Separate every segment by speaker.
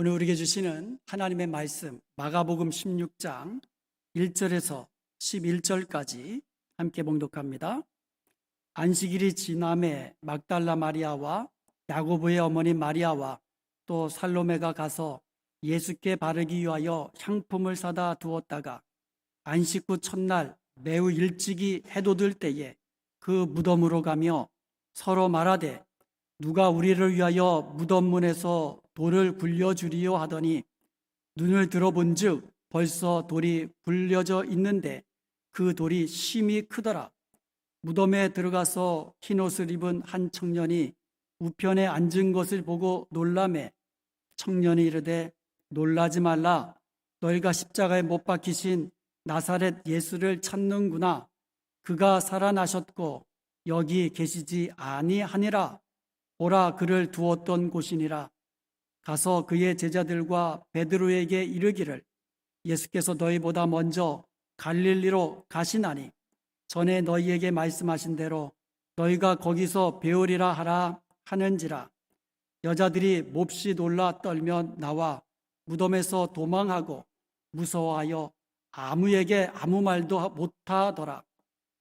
Speaker 1: 오늘 우리에게 주시는 하나님의 말씀 마가복음 16장 1절에서 11절까지 함께 봉독합니다. 안식일이 지남에 막달라 마리아와 야고보의 어머니 마리아와 또 살로메가 가서 예수께 바르기 위하여 향품을 사다 두었다가 안식 후 첫날 매우 일찍이 해돋을 때에 그 무덤으로 가며 서로 말하되 누가 우리를 위하여 무덤 문에서 돌을 굴려주리요 하더니 눈을 들어본즉 벌써 돌이 굴려져 있는데 그 돌이 심히 크더라. 무덤에 들어가서 흰옷을 입은 한 청년이 우편에 앉은 것을 보고 놀라매 청년이 이르되 놀라지 말라. 너희가 십자가에 못 박히신 나사렛 예수를 찾는구나. 그가 살아나셨고 여기 계시지 아니하니라. 보라, 그를 두었던 곳이니라. 가서 그의 제자들과 베드로에게 이르기를 예수께서 너희보다 먼저 갈릴리로 가시나니 전에 너희에게 말씀하신 대로 너희가 거기서 배우리라 하라 하는지라. 여자들이 몹시 놀라 떨며 나와 무덤에서 도망하고 무서워하여 아무에게 아무 말도 못하더라.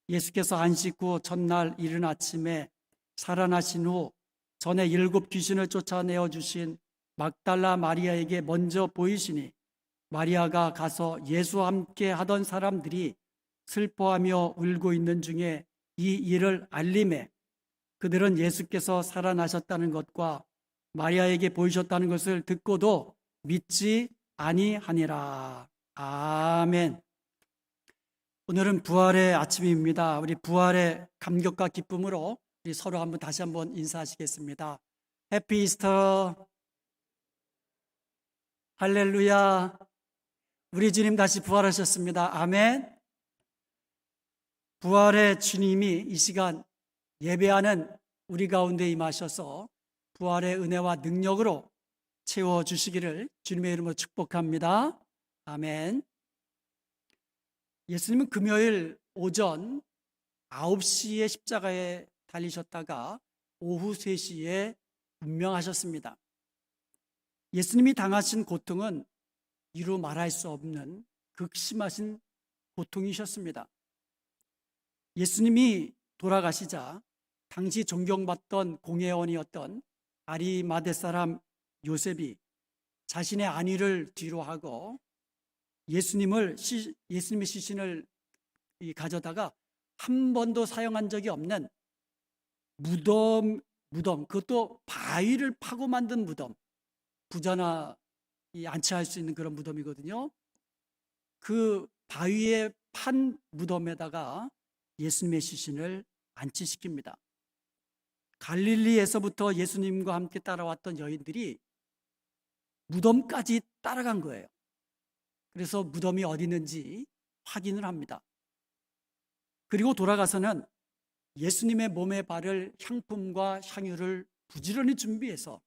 Speaker 1: 예수께서 안식 후 첫날 이른 아침에 살아나신 후 전에 7 귀신을 쫓아내어 주신 막달라 마리아에게 먼저 보이시니 마리아가 가서 예수와 함께 하던 사람들이 슬퍼하며 울고 있는 중에 이 일을 알림해 그들은 예수께서 살아나셨다는 것과 마리아에게 보이셨다는 것을 듣고도 믿지 아니하니라. 아멘. 오늘은 부활의 아침입니다. 우리 부활의 감격과 기쁨으로 우리 서로 다시 한번 인사하시겠습니다. 해피 이스터. 할렐루야. 우리 주님 다시 부활하셨습니다. 아멘. 부활의 주님이 이 시간 예배하는 우리 가운데 임하셔서 부활의 은혜와 능력으로 채워주시기를 주님의 이름으로 축복합니다. 아멘. 예수님은 금요일 오전 9시에 십자가에 달리셨다가 오후 3시에 운명하셨습니다. 예수님이 당하신 고통은 이루 말할 수 없는 극심하신 고통이셨습니다. 예수님이 돌아가시자 당시 존경받던 공회원이었던 아리마대 사람 요셉이 자신의 안위를 뒤로하고 예수님의 시신을 가져다가 한 번도 사용한 적이 없는 무덤, 그것도 바위를 파고 만든 무덤, 부자나 안치할 수 있는 그런 무덤이거든요. 그 바위에 판 무덤에다가 예수님의 시신을 안치시킵니다. 갈릴리에서부터 예수님과 함께 따라왔던 여인들이 무덤까지 따라간 거예요. 그래서 무덤이 어디 있는지 확인을 합니다. 그리고 돌아가서는 예수님의 몸에 바를 향품과 향유를 부지런히 준비해서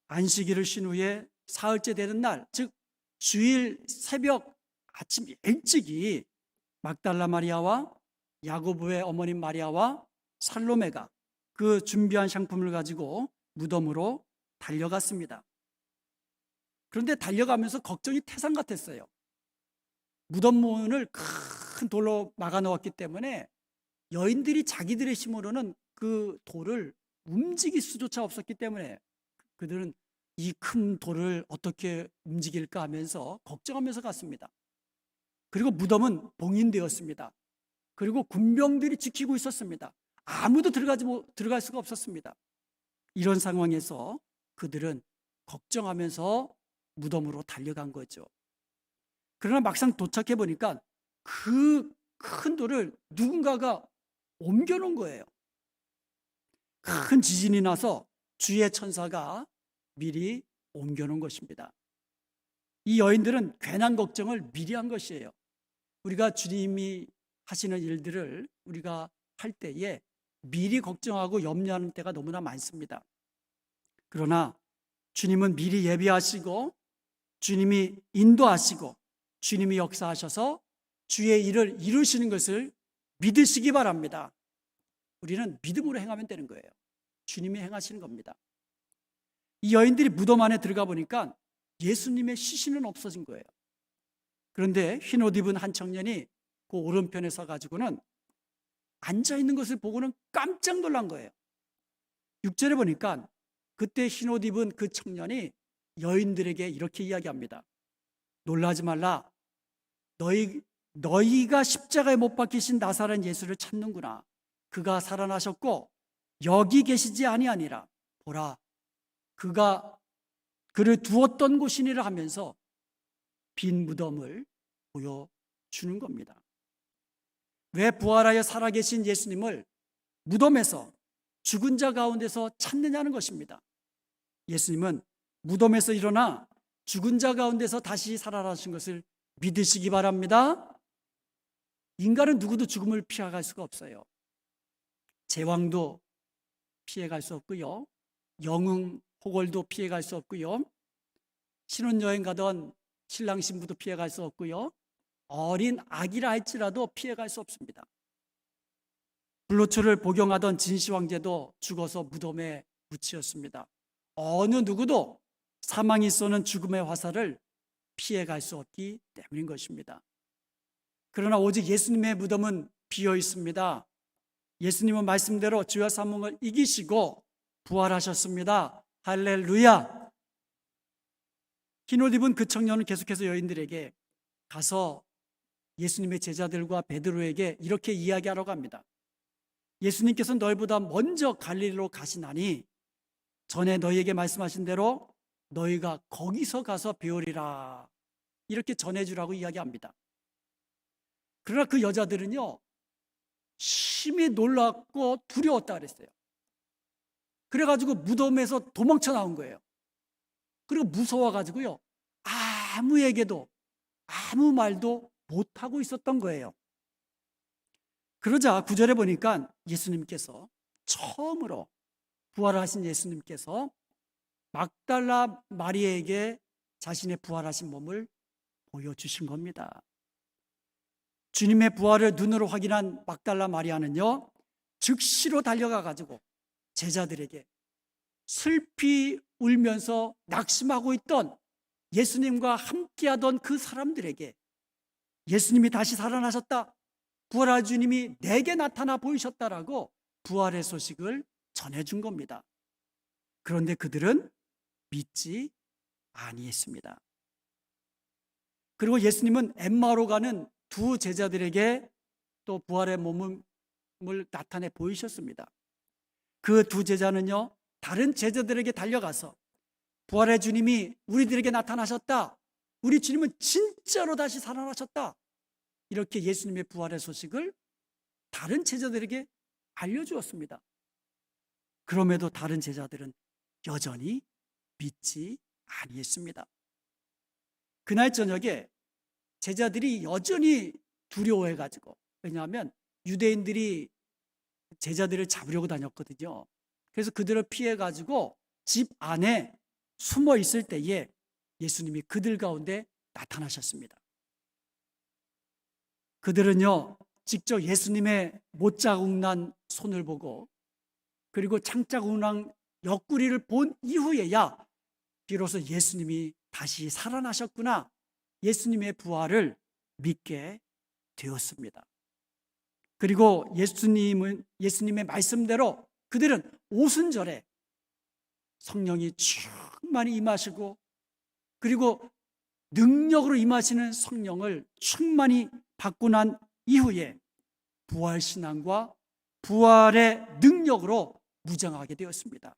Speaker 1: 안식일을 쉰 후에 사흘째 되는 날, 즉 주일 새벽 아침 일찍이 막달라 마리아와 야고보의 어머님 마리아와 살로메가 그 준비한 향품을 가지고 무덤으로 달려갔습니다. 그런데 달려가면서 걱정이 태산 같았어요. 무덤 문을 큰 돌로 막아 놓았기 때문에 여인들이 자기들의 힘으로는 그 돌을 움직일 수조차 없었기 때문에 그들은 이 큰 돌을 어떻게 움직일까 하면서 걱정하면서 갔습니다. 그리고 무덤은 봉인되었습니다. 그리고 군병들이 지키고 있었습니다. 아무도 들어갈 수가 없었습니다. 이런 상황에서 그들은 걱정하면서 무덤으로 달려간 거죠. 그러나 막상 도착해 보니까 그 큰 돌을 누군가가 옮겨놓은 거예요. 큰 지진이 나서 주의 천사가 미리 옮겨놓은 것입니다. 이 여인들은 괜한 걱정을 미리 한 것이에요. 우리가 주님이 하시는 일들을 우리가 할 때에 미리 걱정하고 염려하는 때가 너무나 많습니다. 그러나 주님은 미리 예비하시고 주님이 인도하시고 주님이 역사하셔서 주의 일을 이루시는 것을 믿으시기 바랍니다. 우리는 믿음으로 행하면 되는 거예요. 주님이 행하시는 겁니다. 이 여인들이 무덤 안에 들어가 보니까 예수님의 시신은 없어진 거예요. 그런데 흰 옷 입은 한 청년이 그 오른편에 서가지고는 앉아있는 것을 보고는 깜짝 놀란 거예요. 6절에 보니까 그때 흰 옷 입은 그 청년이 여인들에게 이렇게 이야기합니다. 놀라지 말라. 너희가 십자가에 못 박히신 나사렛 예수를 찾는구나. 그가 살아나셨고 여기 계시지 아니하니라. 보라, 그가 그를 두었던 곳이니라 하면서 빈 무덤을 보여주는 겁니다. 왜 부활하여 살아계신 예수님을 무덤에서 죽은 자 가운데서 찾느냐는 것입니다. 예수님은 무덤에서 일어나 죽은 자 가운데서 다시 살아나신 것을 믿으시기 바랍니다. 인간은 누구도 죽음을 피해갈 수가 없어요. 제왕도 피해갈 수 없고요, 영웅 호걸도 피해갈 수 없고요, 신혼여행 가던 신랑 신부도 피해갈 수 없고요, 어린 아기라 할지라도 피해갈 수 없습니다. 불로초를 복용하던 진시황제도 죽어서 무덤에 묻히었습니다. 어느 누구도 사망이 쏘는 죽음의 화살을 피해갈 수 없기 때문인 것입니다. 그러나 오직 예수님의 무덤은 비어 있습니다. 예수님은 말씀대로 죄와 사망을 이기시고 부활하셨습니다. 할렐루야. 흰 옷 입은 그 청년은 계속해서 여인들에게 가서 예수님의 제자들과 베드로에게 이렇게 이야기하러 갑니다. 예수님께서 너희보다 먼저 갈릴리로 가시나니 전에 너희에게 말씀하신 대로 너희가 거기서 가서 배우리라, 이렇게 전해주라고 이야기합니다. 그러나 그 여자들은요, 심히 놀랐고 두려웠다 그랬어요. 그래가지고 무덤에서 도망쳐 나온 거예요. 그리고 무서워가지고요, 아무에게도 아무 말도 못하고 있었던 거예요. 그러자 9절에 보니까 예수님께서 처음으로 부활하신 예수님께서 막달라 마리아에게 자신의 부활하신 몸을 보여주신 겁니다. 주님의 부활을 눈으로 확인한 막달라 마리아는요, 즉시로 달려가 가지고 제자들에게 슬피 울면서 낙심하고 있던 예수님과 함께하던 그 사람들에게 예수님이 다시 살아나셨다, 부활한 주님이 내게 나타나 보이셨다라고 부활의 소식을 전해준 겁니다. 그런데 그들은 믿지 아니했습니다. 그리고 예수님은 엠마오로 가는 두 제자들에게 또 부활의 몸을 나타내 보이셨습니다. 그 두 제자는요, 다른 제자들에게 달려가서 부활의 주님이 우리들에게 나타나셨다, 우리 주님은 진짜로 다시 살아나셨다, 이렇게 예수님의 부활의 소식을 다른 제자들에게 알려주었습니다. 그럼에도 다른 제자들은 여전히 믿지 아니했습니다. 그날 저녁에 제자들이 여전히 두려워해가지고, 왜냐하면 유대인들이 제자들을 잡으려고 다녔거든요. 그래서 그들을 피해가지고 집 안에 숨어 있을 때에 예수님이 그들 가운데 나타나셨습니다. 그들은요, 직접 예수님의 못자국 난 손을 보고 그리고 창자국 난 옆구리를 본 이후에야 비로소 예수님이 다시 살아나셨구나, 예수님의 부활을 믿게 되었습니다. 그리고 예수님의 말씀대로 그들은 오순절에 성령이 충만히 임하시고 그리고 능력으로 임하시는 성령을 충만히 받고 난 이후에 부활신앙과 부활의 능력으로 무장하게 되었습니다.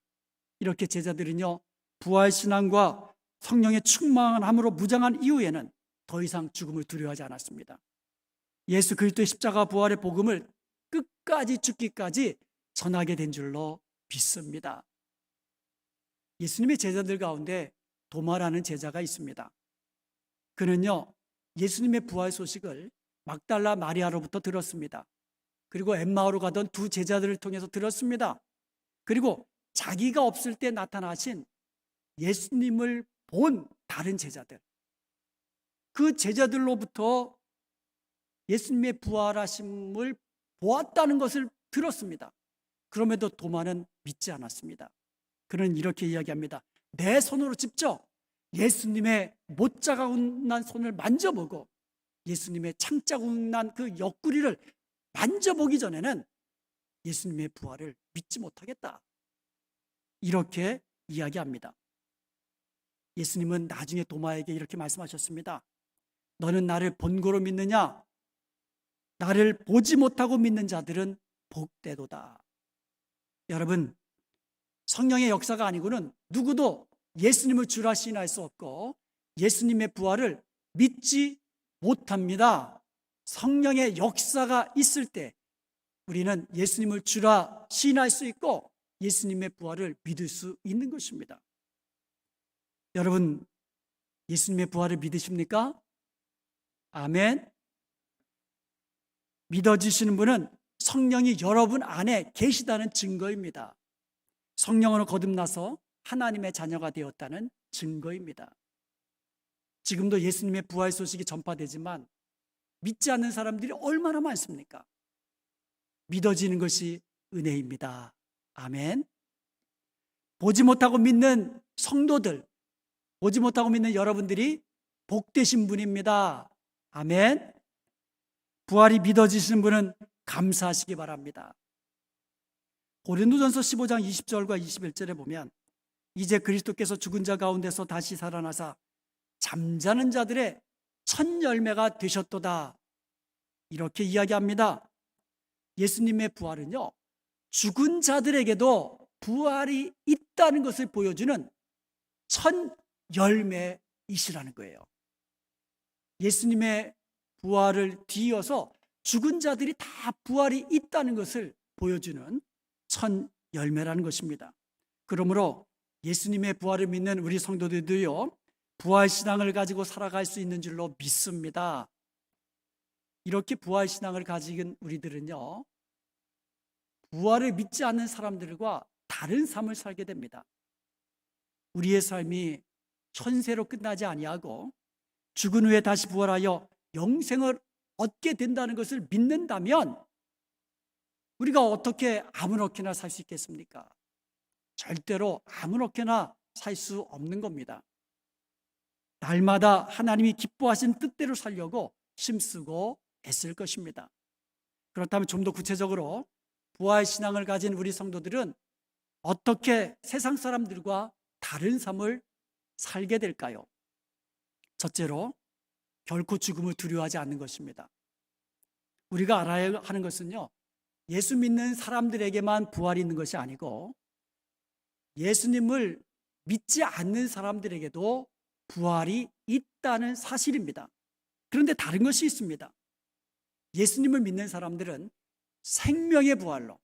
Speaker 1: 이렇게 제자들은요, 부활신앙과 성령의 충만함으로 무장한 이후에는 더 이상 죽음을 두려워하지 않았습니다. 예수 그리스도의 십자가 부활의 복음을 끝까지 죽기까지 전하게 된 줄로 믿습니다. 예수님의 제자들 가운데 도마라는 제자가 있습니다. 그는요, 예수님의 부활 소식을 막달라 마리아로부터 들었습니다. 그리고 엠마오로 가던 두 제자들을 통해서 들었습니다. 그리고 자기가 없을 때 나타나신 예수님을 본 다른 제자들, 그 제자들로부터 예수님의 부활하심을 보았다는 것을 들었습니다. 그럼에도 도마는 믿지 않았습니다. 그는 이렇게 이야기합니다. 내 손으로 직접 예수님의 못자국 난 손을 만져보고 예수님의 창자국 난 그 옆구리를 만져보기 전에는 예수님의 부활을 믿지 못하겠다. 이렇게 이야기합니다. 예수님은 나중에 도마에게 이렇게 말씀하셨습니다. 너는 나를 본고로 믿느냐? 나를 보지 못하고 믿는 자들은 복되도다. 여러분, 성령의 역사가 아니고는 누구도 예수님을 주라 시인할 수 없고 예수님의 부활을 믿지 못합니다. 성령의 역사가 있을 때 우리는 예수님을 주라 시인할 수 있고 예수님의 부활을 믿을 수 있는 것입니다. 여러분, 예수님의 부활을 믿으십니까? 아멘. 믿어지시는 분은 성령이 여러분 안에 계시다는 증거입니다. 성령으로 거듭나서 하나님의 자녀가 되었다는 증거입니다. 지금도 예수님의 부활 소식이 전파되지만 믿지 않는 사람들이 얼마나 많습니까? 믿어지는 것이 은혜입니다. 아멘. 보지 못하고 믿는 성도들, 보지 못하고 믿는 여러분들이 복되신 분입니다. 아멘. 부활이 믿어지시는 분은 감사하시기 바랍니다. 고린도전서 15장 20절과 21절에 보면 이제 그리스도께서 죽은 자 가운데서 다시 살아나사 잠자는 자들의 첫 열매가 되셨도다. 이렇게 이야기합니다. 예수님의 부활은요, 죽은 자들에게도 부활이 있다는 것을 보여주는 첫 열매이시라는 거예요. 예수님의 부활을 뒤이어서 죽은 자들이 다 부활이 있다는 것을 보여주는 첫 열매라는 것입니다. 그러므로 예수님의 부활을 믿는 우리 성도들도요, 부활신앙을 가지고 살아갈 수 있는 줄로 믿습니다. 이렇게 부활신앙을 가진 우리들은요, 부활을 믿지 않는 사람들과 다른 삶을 살게 됩니다. 우리의 삶이 현세로 끝나지 아니하고 죽은 후에 다시 부활하여 영생을 얻게 된다는 것을 믿는다면 우리가 어떻게 아무렇게나 살 수 있겠습니까? 절대로 아무렇게나 살 수 없는 겁니다. 날마다 하나님이 기뻐하신 뜻대로 살려고 힘쓰고 애쓸 것입니다. 그렇다면 좀 더 구체적으로 부활신앙을 가진 우리 성도들은 어떻게 세상 사람들과 다른 삶을 살게 될까요? 첫째로, 결코 죽음을 두려워하지 않는 것입니다. 우리가 알아야 하는 것은요, 예수 믿는 사람들에게만 부활이 있는 것이 아니고 예수님을 믿지 않는 사람들에게도 부활이 있다는 사실입니다. 그런데 다른 것이 있습니다. 예수님을 믿는 사람들은 생명의 부활로,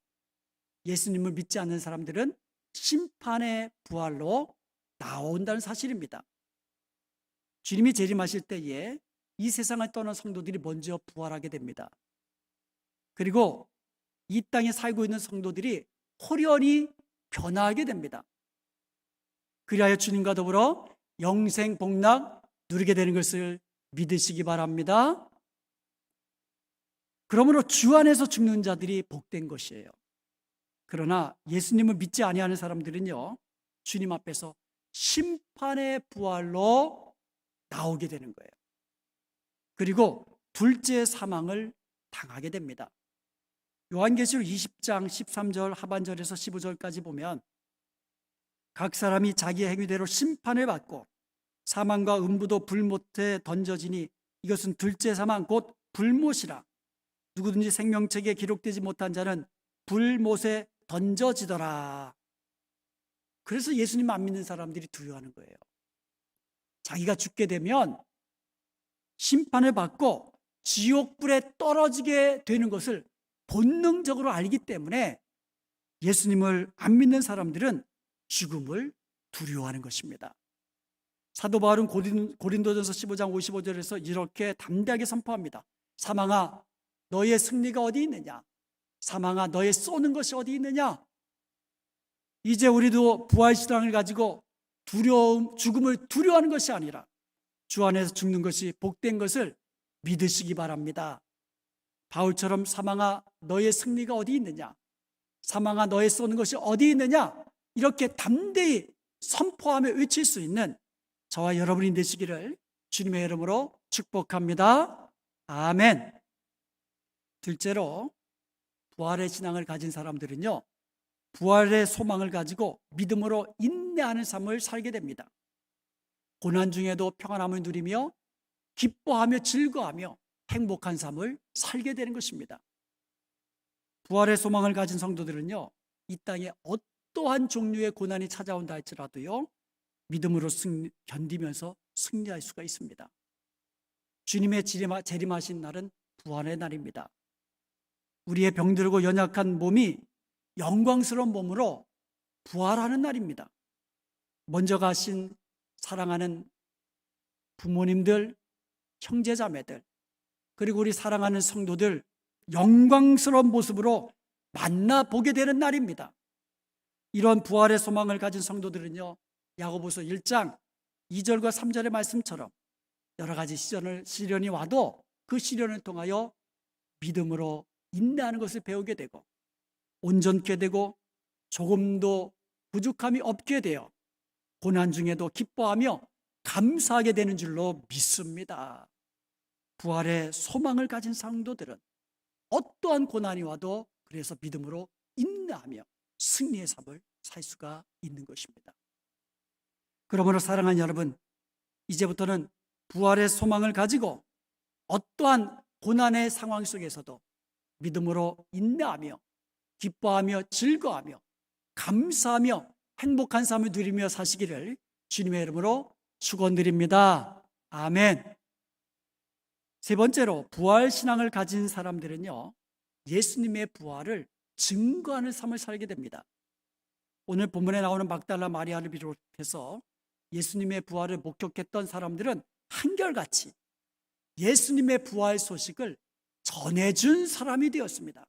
Speaker 1: 예수님을 믿지 않는 사람들은 심판의 부활로 나온다는 사실입니다. 주님이 재림하실 때에 이 세상을 떠난 성도들이 먼저 부활하게 됩니다. 그리고 이 땅에 살고 있는 성도들이 호련히 변화하게 됩니다. 그리하여 주님과 더불어 영생 복락 누리게 되는 것을 믿으시기 바랍니다. 그러므로 주 안에서 죽는 자들이 복된 것이에요. 그러나 예수님을 믿지 아니하는 사람들은요, 주님 앞에서 심판의 부활로 나오게 되는 거예요. 그리고 둘째 사망을 당하게 됩니다. 요한계시록 20장 13절 하반절에서 15절까지 보면 각 사람이 자기의 행위대로 심판을 받고 사망과 음부도 불못에 던져지니 이것은 둘째 사망 곧 불못이라. 누구든지 생명책에 기록되지 못한 자는 불못에 던져지더라. 그래서 예수님 안 믿는 사람들이 두려워하는 거예요. 자기가 죽게 되면 심판을 받고 지옥불에 떨어지게 되는 것을 본능적으로 알기 때문에 예수님을 안 믿는 사람들은 죽음을 두려워하는 것입니다. 사도 바울은 고린도전서 15장 55절에서 이렇게 담대하게 선포합니다. 사망아, 너의 승리가 어디 있느냐? 사망아, 너의 쏘는 것이 어디 있느냐? 이제 우리도 부활신앙을 가지고 죽음을 두려워하는 것이 아니라 주 안에서 죽는 것이 복된 것을 믿으시기 바랍니다. 바울처럼 사망아, 너의 승리가 어디 있느냐? 사망아, 너의 쏘는 것이 어디 있느냐? 이렇게 담대히 선포하며 외칠 수 있는 저와 여러분이 되시기를 주님의 이름으로 축복합니다. 아멘. 둘째로, 부활의 신앙을 가진 사람들은요, 부활의 소망을 가지고 믿음으로 인내하는 삶을 살게 됩니다. 고난 중에도 평안함을 누리며 기뻐하며 즐거워하며 행복한 삶을 살게 되는 것입니다. 부활의 소망을 가진 성도들은요, 이 땅에 어떠한 종류의 고난이 찾아온다 할지라도요, 믿음으로 견디면서 승리할 수가 있습니다. 주님의 재림하신 날은 부활의 날입니다. 우리의 병들고 연약한 몸이 영광스러운 몸으로 부활하는 날입니다. 먼저 가신 사랑하는 부모님들, 형제자매들, 그리고 우리 사랑하는 성도들 영광스러운 모습으로 만나보게 되는 날입니다. 이런 부활의 소망을 가진 성도들은요, 야고보서 1장 2절과 3절의 말씀처럼 여러 가지 시련이 와도 그 시련을 통하여 믿음으로 인내하는 것을 배우게 되고 온전케 되고 조금도 부족함이 없게 되어 고난 중에도 기뻐하며 감사하게 되는 줄로 믿습니다. 부활의 소망을 가진 성도들은 어떠한 고난이 와도 그래서 믿음으로 인내하며 승리의 삶을 살 수가 있는 것입니다. 그러므로 사랑하는 여러분, 이제부터는 부활의 소망을 가지고 어떠한 고난의 상황 속에서도 믿음으로 인내하며 기뻐하며 즐거워하며 감사하며 행복한 삶을 누리며 사시기를 주님의 이름으로 축원드립니다. 아멘. 세 번째로, 부활 신앙을 가진 사람들은요, 예수님의 부활을 증거하는 삶을 살게 됩니다. 오늘 본문에 나오는 막달라 마리아를 비롯해서 예수님의 부활을 목격했던 사람들은 한결같이 예수님의 부활 소식을 전해준 사람이 되었습니다.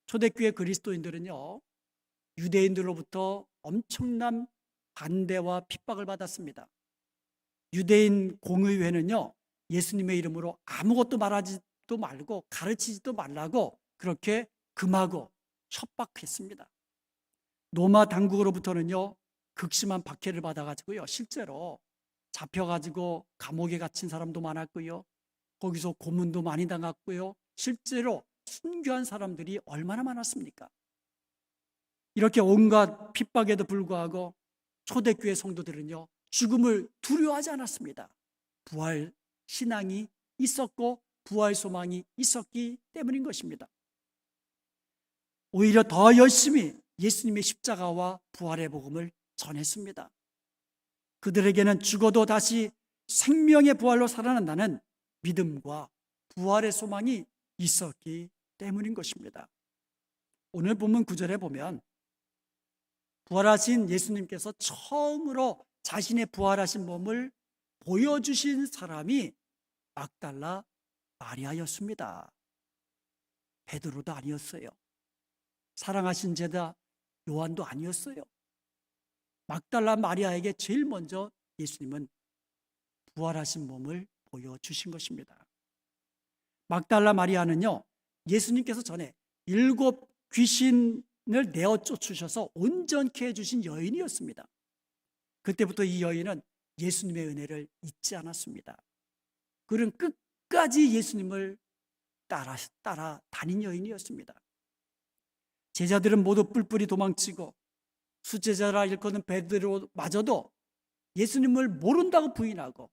Speaker 1: 초대교회 그리스도인들은요, 유대인들로부터 엄청난 반대와 핍박을 받았습니다. 유대인 공의회는요, 예수님의 이름으로 아무것도 말하지도 말고 가르치지도 말라고 그렇게 금하고 협박했습니다. 로마 당국으로부터는요, 극심한 박해를 받아가지고요, 실제로 잡혀가지고 감옥에 갇힌 사람도 많았고요, 거기서 고문도 많이 당했고요, 실제로 순교한 사람들이 얼마나 많았습니까? 이렇게 온갖 핍박에도 불구하고 초대교회 성도들은요, 죽음을 두려워하지 않았습니다. 부활 신앙이 있었고 부활 소망이 있었기 때문인 것입니다. 오히려 더 열심히 예수님의 십자가와 부활의 복음을 전했습니다. 그들에게는 죽어도 다시 생명의 부활로 살아난다는 믿음과 부활의 소망이 있었기 때문인 것입니다. 오늘 본문 9절에 보면 부활하신 예수님께서 처음으로 자신의 부활하신 몸을 보여주신 사람이 막달라 마리아였습니다. 베드로도 아니었어요. 사랑하신 제자 요한도 아니었어요. 막달라 마리아에게 제일 먼저 예수님은 부활하신 몸을 보여주신 것입니다. 막달라 마리아는요, 예수님께서 전에 7 귀신을 내어 쫓으셔서 온전케 해주신 여인이었습니다. 그때부터 이 여인은 예수님의 은혜를 잊지 않았습니다. 그는 끝까지 예수님을 따라 다닌 여인이었습니다. 제자들은 모두 뿔뿔이 도망치고 수제자라 일컫는 베드로마저도 예수님을 모른다고 부인하고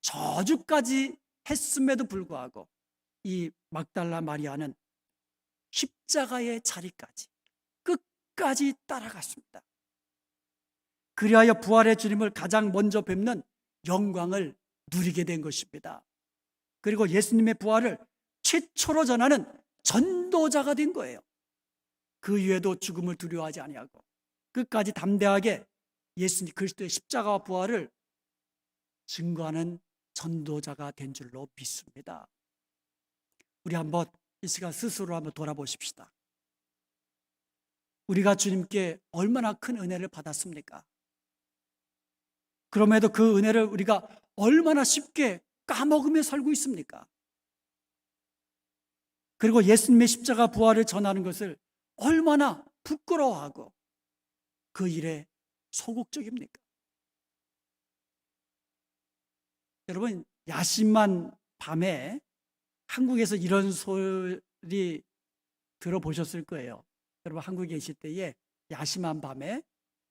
Speaker 1: 저주까지 했음에도 불구하고 이 막달라 마리아는 십자가의 자리까지 끝까지 따라갔습니다. 그리하여 부활의 주님을 가장 먼저 뵙는 영광을 누리게 된 것입니다. 그리고 예수님의 부활을 최초로 전하는 전도자가 된 거예요. 그 이후에도 죽음을 두려워하지 아니하고 끝까지 담대하게 예수님 그리스도의 십자가와 부활을 증거하는 전도자가 된 줄로 믿습니다. 우리 한번 이 시간 스스로 한번 돌아보십시다. 우리가 주님께 얼마나 큰 은혜를 받았습니까? 그럼에도 그 은혜를 우리가 얼마나 쉽게 까먹으며 살고 있습니까? 그리고 예수님의 십자가 부활을 전하는 것을 얼마나 부끄러워하고 그 일에 소극적입니까? 여러분, 야심한 밤에 한국에서 이런 소리 들어보셨을 거예요. 여러분, 한국에 계실 때에 야심한 밤에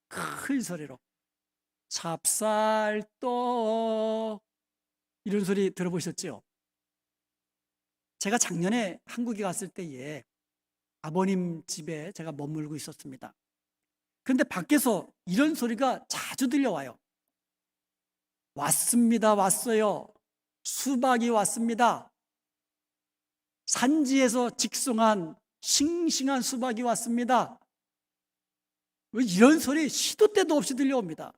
Speaker 1: 큰 소리로 찹쌀떡 이런 소리 들어보셨죠? 제가 작년에 한국에 갔을 때에 아버님 집에 제가 머물고 있었습니다. 그런데 밖에서 이런 소리가 자주 들려와요. 왔습니다, 왔어요. 수박이 왔습니다. 산지에서 직송한 싱싱한 수박이 왔습니다. 이런 소리 시도 때도 없이 들려옵니다.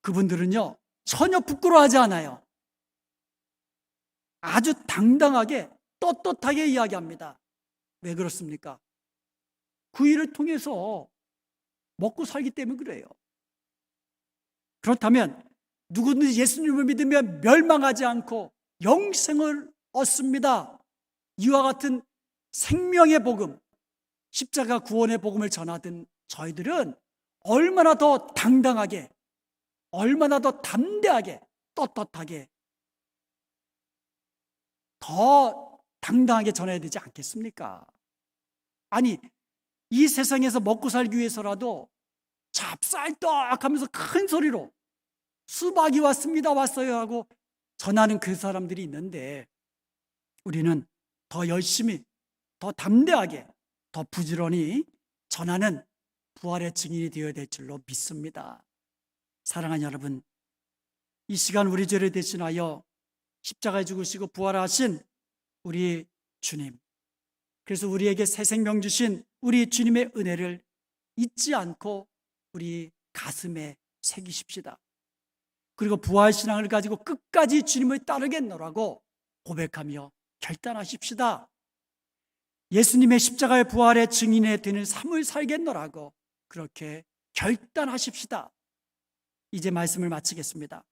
Speaker 1: 그분들은요, 전혀 부끄러워하지 않아요. 아주 당당하게 떳떳하게 이야기합니다. 왜 그렇습니까? 그 일을 통해서 먹고 살기 때문에 그래요. 그렇다면 누구든지 예수님을 믿으면 멸망하지 않고 영생을 얻습니다. 이와 같은 생명의 복음, 십자가 구원의 복음을 전하던 저희들은 얼마나 더 당당하게, 얼마나 더 담대하게, 떳떳하게, 더 당당하게 전해야 되지 않겠습니까? 아니, 이 세상에서 먹고 살기 위해서라도 찹쌀떡 하면서 큰 소리로 수박이 왔습니다, 왔어요 하고 전하는 그 사람들이 있는데, 우리는 더 열심히, 더 담대하게, 더 부지런히 전하는 부활의 증인이 되어야 될 줄로 믿습니다. 사랑하는 여러분, 이 시간 우리 죄를 대신하여 십자가에 죽으시고 부활하신 우리 주님, 그래서 우리에게 새 생명 주신 우리 주님의 은혜를 잊지 않고 우리 가슴에 새기십시다. 그리고 부활신앙을 가지고 끝까지 주님을 따르겠노라고 고백하며 결단하십시다. 예수님의 십자가의 부활의 증인이 되는 삶을 살겠노라고 그렇게 결단하십시다. 이제 말씀을 마치겠습니다.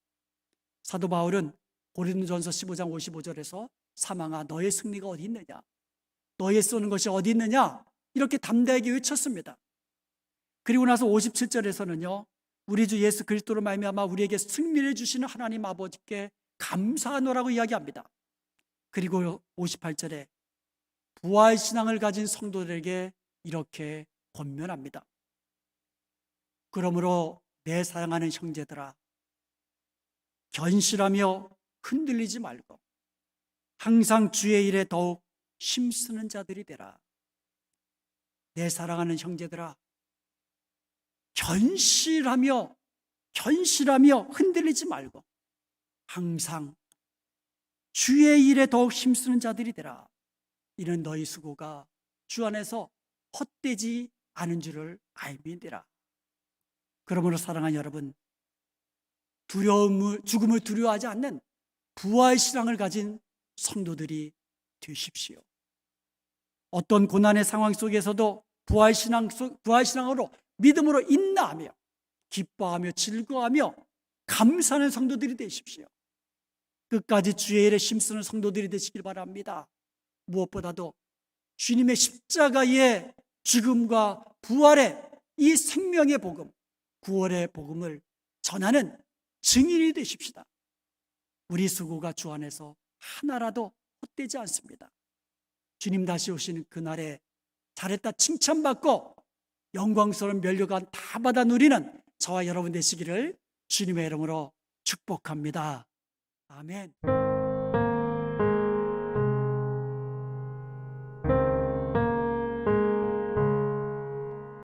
Speaker 1: 사도 바울은 고린도전서 15장 55절에서 사망아 너의 승리가 어디 있느냐, 너의 쏘는 것이 어디 있느냐, 이렇게 담대하게 외쳤습니다. 그리고 나서 57절에서는요, 우리 주 예수 그리스도로 말미암아 우리에게 승리를 주시는 하나님 아버지께 감사하노라고 이야기합니다. 그리고 58절에 부활신앙을 가진 성도들에게 이렇게 권면합니다. 그러므로 내 사랑하는 형제들아, 견실하며 흔들리지 말고 항상 주의 일에 더욱 힘쓰는 자들이 되라. 내 사랑하는 형제들아, 견실하며 흔들리지 말고 항상 주의 일에 더욱 힘쓰는 자들이 되라. 이는 너희 수고가 주 안에서 헛되지 않은 줄을 알미니라. 그러므로 사랑하는 여러분, 죽음을 두려워하지 않는 부활신앙을 가진 성도들이 되십시오. 어떤 고난의 상황 속에서도 부활신앙으로 믿음으로 인내하며 기뻐하며 즐거워하며 감사하는 성도들이 되십시오. 끝까지 주의 일에 힘쓰는 성도들이 되시길 바랍니다. 무엇보다도 주님의 십자가의 죽음과 부활의 이 생명의 복음, 구원의 복음을 전하는 증인이 되십시다. 우리 수고가 주 안에서 하나라도 헛되지 않습니다. 주님 다시 오시는 그날에 잘했다 칭찬받고 영광스러운 면류관 다 받아 누리는 저와 여러분 되시기를 주님의 이름으로 축복합니다. 아멘.